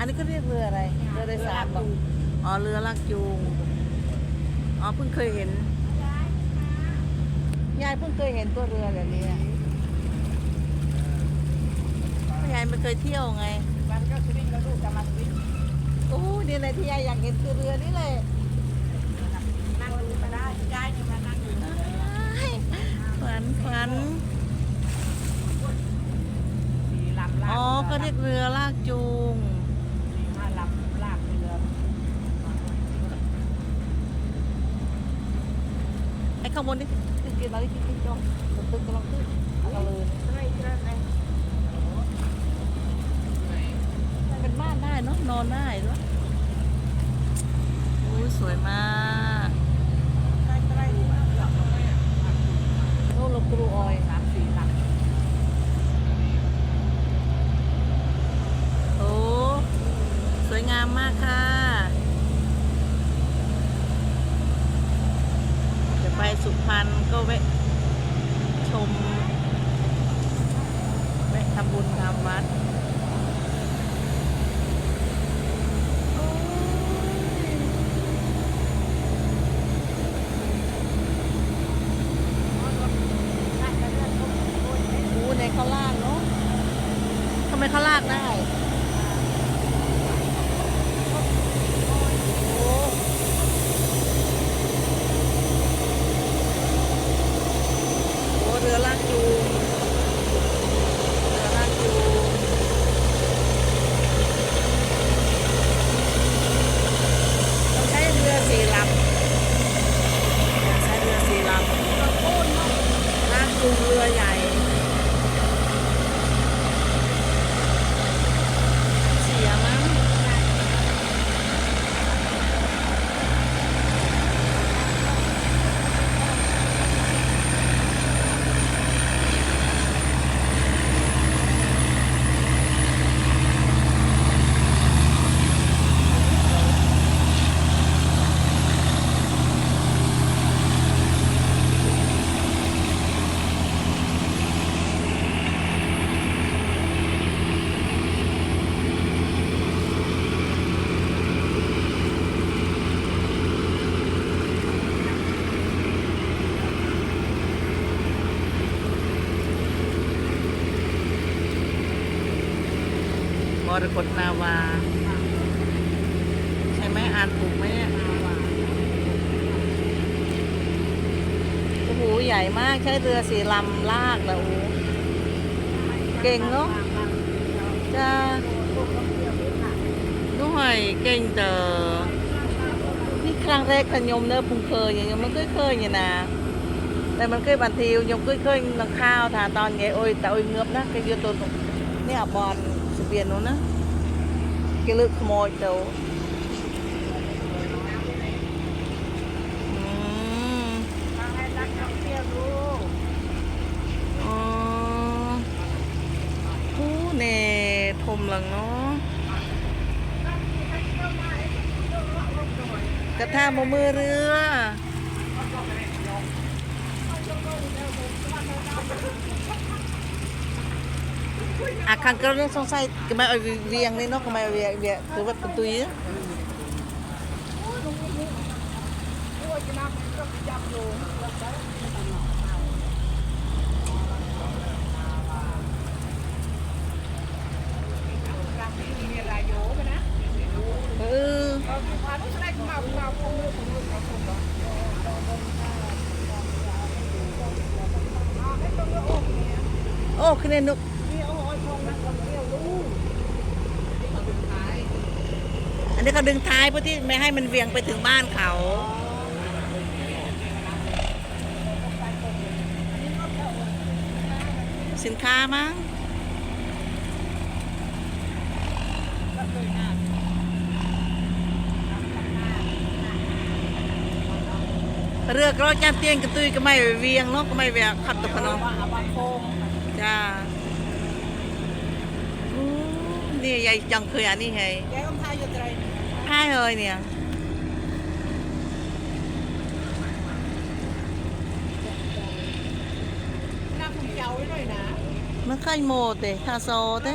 นนี้เขาเรียกเรืออะไรเรือโดยสารบอกอ๋อเรือลากจูงอ๋อเพิ่งเคยเห็นยายเพิ่งเคยเห็นตัวเรือแบบนี้ยายไม่เคยเที่ยวไงบ้านก็สวิงแล้วลูกจะมาสวิงโอ้ดีเลยที่ยายอยากเห็นตัวเรือนี่เลยนั่งดูก็ได้ยายจะมานั่งดูฝันอ๋อก็เรียกเรือลากจูงลากเรือไอ้ข้างบนนี่กินอะไรกินจงตึกกำลังขึ้นเอาเลยเป็นบ้านได้เนาะนอนได้ด้วยโอ้ยสวยมากโอ้ลงกรูออย3-4 ลำโอ้สวยงามมากค่ะจะไปสุพรรณก็แวะชมแวะทำบุญทำวัดในเขาลากเนาะทำไมเขาลากได้โอ้เรือลากจูงต้องใช้เรือ4 ลำใช้เรือ4 ลำลากจูงเรือใหญ่มรกตนาวาใช่ไหมอ่านถูกไหมเนี่ยโอ้โหใหญ่มากใช้เรือ4 ลำลากแล้วเก่งเนาะจะด้วยเก่งเตอนี่ครั้งแรกขยมเนอะพุงเคยอย่างมันเคยอย่างนะแต่มันเคยบันทิวยมเคยนังข้าวทาตอนไงโอ้ยแต่โอ้ยเงือบนะcáiยืดตัวนี่บอลสุเปียนนู้นนะcái lực mồi đâu nè thùng lần nóกระทะโมมือเรือข้างก็เรื่องสงสัยทำไมเอาเวียงนี่เนาะทำไมเวียงคือว่าเป็นตุยโอ้คือเนี่ยนุกอันนี้เขาดึงท้ายเพื่อที่ไม่ให้มันเวียงไปถึงบ้านเขาสินค้ามั้งเรือก็จ้าเตียงกระตุยก็ไม่เวียงเนาะก็ไม่เวียงขัดตกเนาะจ้านี่ยายจังเคยอันนี้ไงยายก็พายอยู่ไตรพายเลยเนี่ยน้ำผุ้งเจ้าด้วยนะมันค่อยโมเตะทาโซเตะ